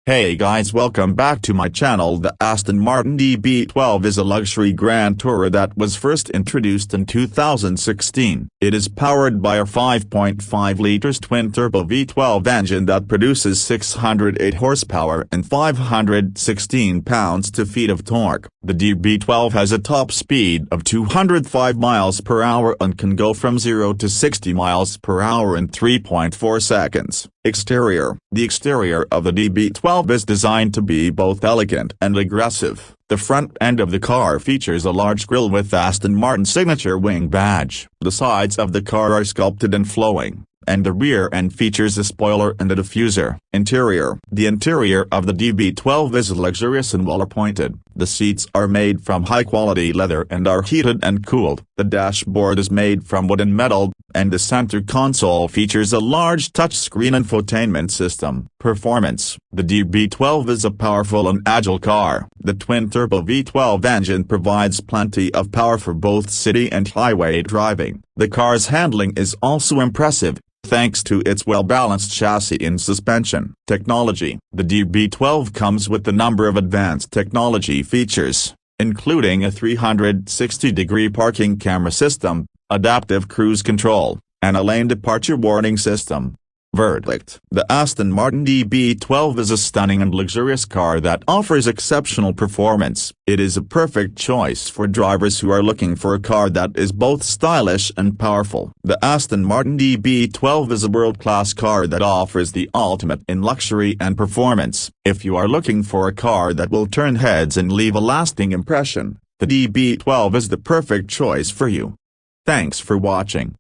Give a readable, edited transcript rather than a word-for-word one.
Hey guys, welcome back to my channel. The Aston Martin DB12 is a luxury Grand Tourer that was first introduced in 2016. It is powered by a 5.5 liters twin-turbo V12 engine that produces 608 horsepower and 516 pounds-feet of torque. The DB12 has a top speed of 205 miles per hour and can go from 0 to 60 miles per hour in 3.4 seconds. Exterior. The exterior of the DB12 is designed to be both elegant and aggressive. The front end of the car features a large grille with Aston Martin's signature wing badge. The sides of the car are sculpted and flowing, and the rear end features a spoiler and a diffuser. Interior. The interior of the DB12 is luxurious and well-appointed. The seats are made from high-quality leather and are heated and cooled. The dashboard is made from wood and metal, and the center console features a large touchscreen infotainment system. Performance. The DB12 is a powerful and agile car. The twin-turbo V12 engine provides plenty of power for both city and highway driving. The car's handling is also impressive, thanks to its well-balanced chassis and suspension. Technology. The DB12 comes with a number of advanced technology features, including a 360-degree parking camera system, adaptive cruise control, and a lane departure warning system. Verdict. The Aston Martin DB12 is a stunning and luxurious car that offers exceptional performance. It is a perfect choice for drivers who are looking for a car that is both stylish and powerful. The Aston Martin DB12 is a world-class car that offers the ultimate in luxury and performance. If you are looking for a car that will turn heads and leave a lasting impression, the DB12 is the perfect choice for you. Thanks for watching.